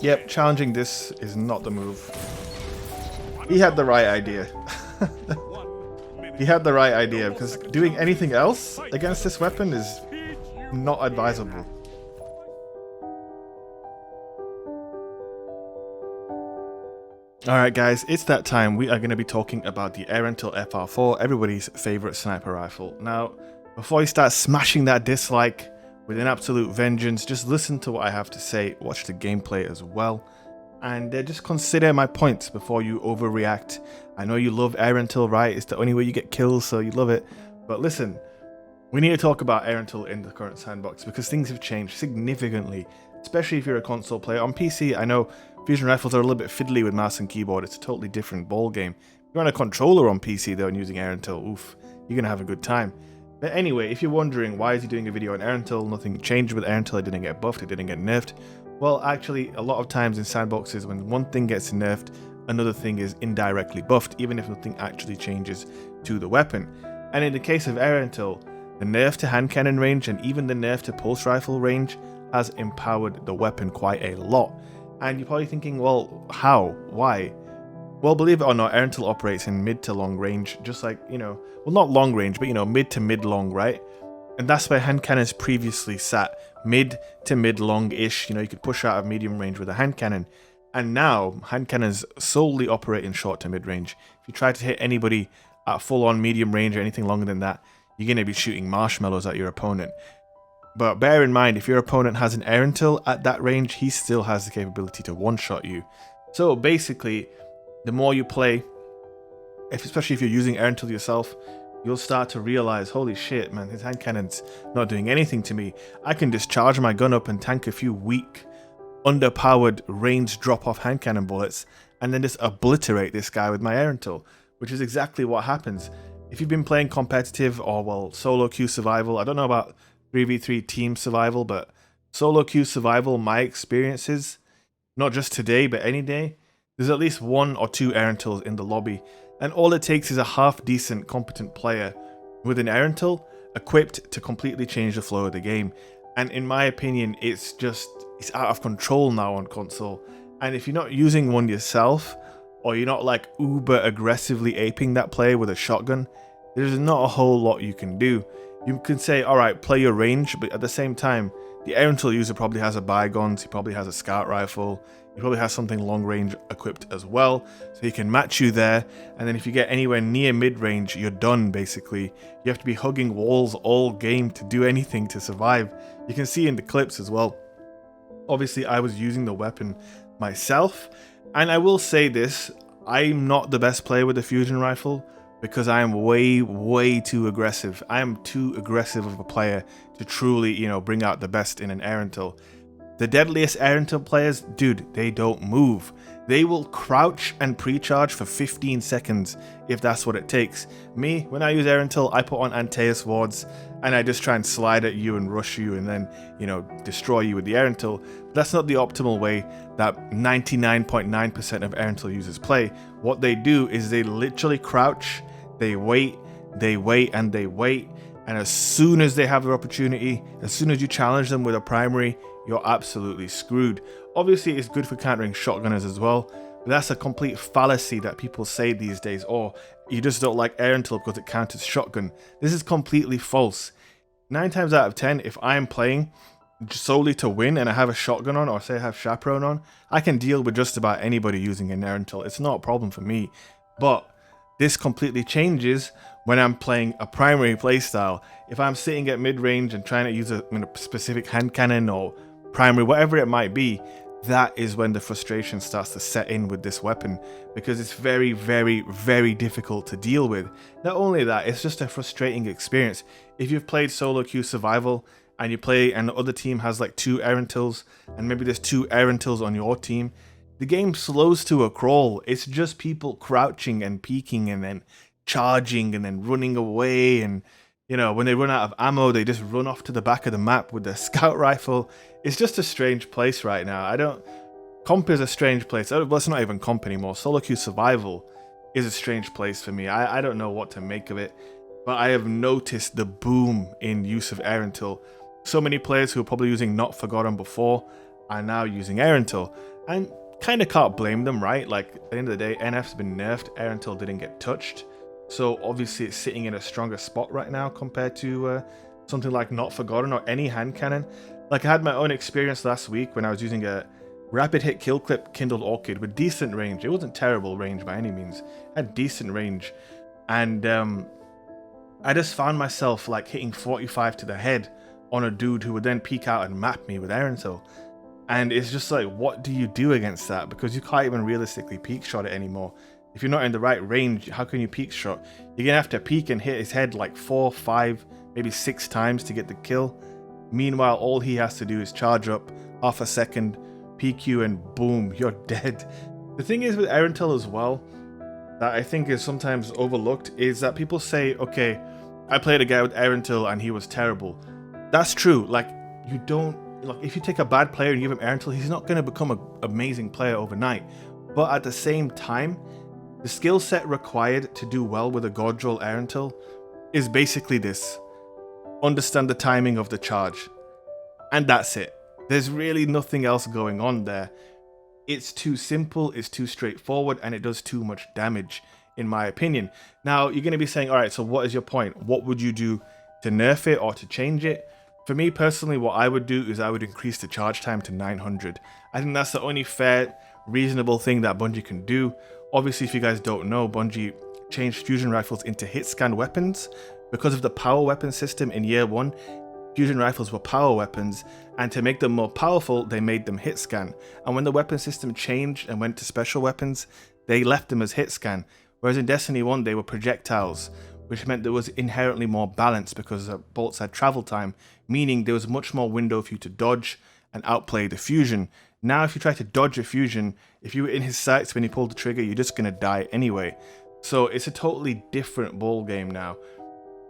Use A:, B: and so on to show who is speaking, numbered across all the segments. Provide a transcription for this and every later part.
A: Yep, challenging this is not the move. He had the right idea. He had the right idea, because doing anything else against this weapon is not advisable. Alright guys, it's that time. We are going to be talking about the Erentil FR4, everybody's favourite sniper rifle. Now, before you start smashing that dislike with an absolute vengeance, just listen to what I have to say, watch the gameplay as well, and just consider my points before you overreact. I know you love Erentil, right? It's the only way you get kills, so you love it. But listen, we need to talk about Erentil in the current sandbox because things have changed significantly, especially if you're a console player. On PC, I know fusion rifles are a little bit fiddly with mouse and keyboard. It's a totally different ball game. If you're on a controller on PC though and using Erentil, oof, you're gonna have a good time. But anyway, if you're wondering why is he doing a video on Erentil, nothing changed with Erentil, it didn't get buffed, it didn't get nerfed. Well, actually, a lot of times in sandboxes, when one thing gets nerfed, another thing is indirectly buffed, even if nothing actually changes to the weapon. And in the case of Erentil, the nerf to hand cannon range and even the nerf to pulse rifle range has empowered the weapon quite a lot. And you're probably thinking, well, how? Why? Well, believe it or not, Erentil operates in mid to long range, just like, well, not long range, but, mid to mid-long, right? And that's where hand cannons previously sat, mid to mid-long-ish. You could push out of medium range with a hand cannon. And now, hand cannons solely operate in short to mid-range. If you try to hit anybody at full-on medium range or anything longer than that, you're going to be shooting marshmallows at your opponent. But bear in mind, if your opponent has an Erentil at that range, he still has the capability to one-shot you. So basically, the more you play, especially if you're using Erentil yourself, you'll start to realize, holy shit, man, his hand cannon's not doing anything to me. I can just charge my gun up and tank a few weak, underpowered, range drop-off hand cannon bullets, and then just obliterate this guy with my Erentil, which is exactly what happens. If you've been playing competitive or, well, solo queue survival, I don't know about 3v3 team survival, but solo queue survival, my experiences, not just today, but any day, there's at least 1 or 2 Erentils in the lobby, and all it takes is a half-decent, competent player with an Erentil equipped to completely change the flow of the game. And in my opinion, it's out of control now on console. And if you're not using one yourself, or you're not like uber aggressively aping that player with a shotgun, there's not a whole lot you can do. You can say, alright, play your range, but at the same time, the Erentil user probably has a bygones, he probably has a scout rifle, he probably has something long range equipped as well, so he can match you there, and then if you get anywhere near mid range, you're done basically. You have to be hugging walls all game to do anything to survive. You can see in the clips as well. Obviously, I was using the weapon myself, and I will say this, I'm not the best player with the fusion rifle, because I am way too aggressive. I am too aggressive of a player to truly, bring out the best in an Erentil. The deadliest Erentil players, dude, they don't move. They will crouch and pre-charge for 15 seconds if that's what it takes. Me, when I use Erentil, I put on Antaeus wards and I just try and slide at you and rush you and then, destroy you with the Erentil. But that's not the optimal way that 99.9% of Erentil users play. What they do is they literally crouch, they wait, and they wait. And as soon as they have the opportunity, as soon as you challenge them with a primary, you're absolutely screwed. Obviously, it's good for countering shotgunners as well, but that's a complete fallacy that people say these days. Or you just don't like Erentil because it counters shotgun. This is completely false. 9 times out of 10, if I'm playing solely to win and I have a shotgun on, or say I have chaperone on, I can deal with just about anybody using an Erentil. It's not a problem for me. But this completely changes when I'm playing a primary playstyle. If I'm sitting at mid-range and trying to use a specific hand cannon or primary, whatever it might be, that is when the frustration starts to set in with this weapon, because it's very difficult to deal with. Not only that, it's just a frustrating experience. If you've played solo queue survival and you play and the other team has like 2 Erentils and maybe there's 2 Erentils on your team, the game slows to a crawl. It's just people crouching and peeking and then charging and then running away, and when they run out of ammo, they just run off to the back of the map with their scout rifle. It's just a strange place right now. Comp is a strange place. Well, it's not even comp anymore. Solo queue survival is a strange place for me. I don't know what to make of it, but I have noticed the boom in use of Erentil. So many players who were probably using Not Forgotten before are now using Erentil. And kind of can't blame them, right? Like, at the end of the day, NF's been nerfed, Erentil didn't get touched. So obviously it's sitting in a stronger spot right now compared to something like Not Forgotten or any hand cannon. Like, I had my own experience last week when I was using a rapid hit kill clip Kindled Orchid with decent range. It wasn't terrible range by any means. It had decent range. And I just found myself like hitting 45 to the head on a dude who would then peek out and map me with Erentil. And it's just like, what do you do against that? Because you can't even realistically peek shot it anymore. If you're not in the right range, how can you peek shot? You're gonna have to peek and hit his head like 4, 5, maybe 6 times to get the kill. Meanwhile, all he has to do is charge up half a second, PQ, and boom, you're dead. The thing is with Erentil as well, that I think is sometimes overlooked, is that people say, okay, I played a guy with Erentil and he was terrible. That's true. Like, you don't, like, if you take a bad player and give him Erentil, he's not going to become an amazing player overnight. But at the same time, the skill set required to do well with a God Roll Erentil is basically this. Understand the timing of the charge. And that's it. There's really nothing else going on there. It's too simple, it's too straightforward, and it does too much damage, in my opinion. Now, you're going to be saying, alright, so what is your point? What would you do to nerf it or to change it? For me personally, what I would do is I would increase the charge time to 900. I think that's the only fair, reasonable thing that Bungie can do. Obviously, if you guys don't know, Bungie changed fusion rifles into hit scan weapons. Because of the power weapon system in year 1, fusion rifles were power weapons, and to make them more powerful, they made them hit scan. And when the weapon system changed and went to special weapons, they left them as hit scan. Whereas in Destiny 1, they were projectiles, which meant there was inherently more balance because the bolts had travel time, meaning there was much more window for you to dodge and outplay the fusion. Now, if you try to dodge a fusion, if you were in his sights when he pulled the trigger, you're just going to die anyway. So it's a totally different ball game now.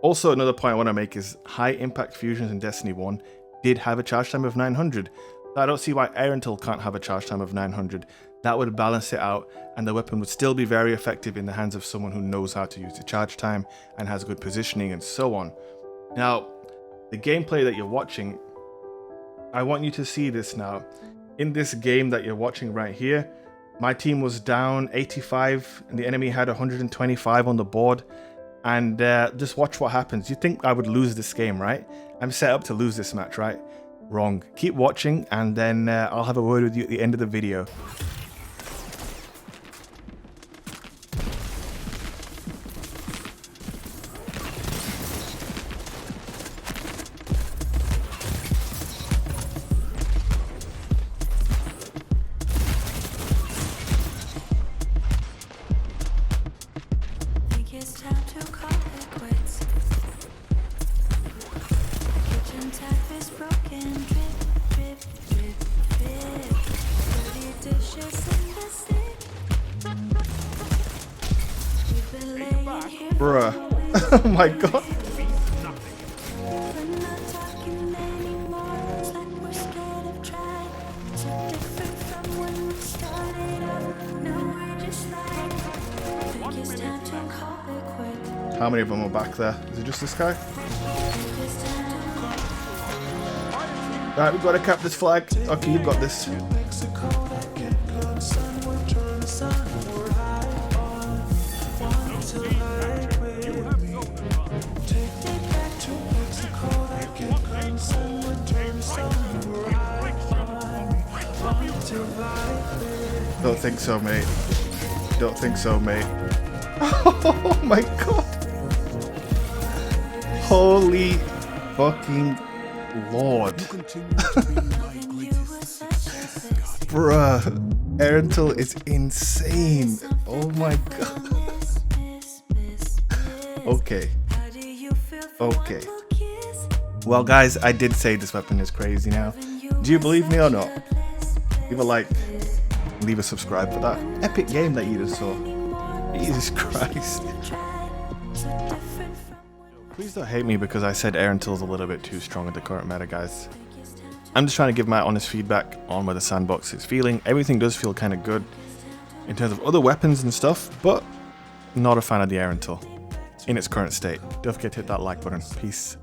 A: Also, another point I want to make is high impact fusions in Destiny 1 did have a charge time of 900. I don't see why Erentil can't have a charge time of 900. That would balance it out, and the weapon would still be very effective in the hands of someone who knows how to use the charge time and has good positioning and so on. Now, the gameplay that you're watching, I want you to see this now. In this game that you're watching right here, my team was down 85 and the enemy had 125 on the board. And just watch what happens. You think I would lose this game, right? I'm set up to lose this match, right? Wrong. Keep watching, and then I'll have a word with you at the end of the video. Bruh. Oh my god. How many of them are back there? Is it just this guy? Right, we've got to cap this flag. Okay, you've got this. Don't think so, mate. Don't think so, mate. Oh my god. Holy fucking lord. Bruh. Erentil is insane. Oh my god. Okay. Okay. Well, guys, I did say this weapon is crazy now. Do you believe me or not? Leave a like. Leave a subscribe for that epic game that you just saw. Jesus Christ. Please don't hate me because I said Erentil's a little bit too strong at the current meta, guys. I'm just trying to give my honest feedback on where the sandbox is feeling. Everything does feel kind of good in terms of other weapons and stuff, but not a fan of the Erentil in its current state. Don't forget to hit that like button. Peace.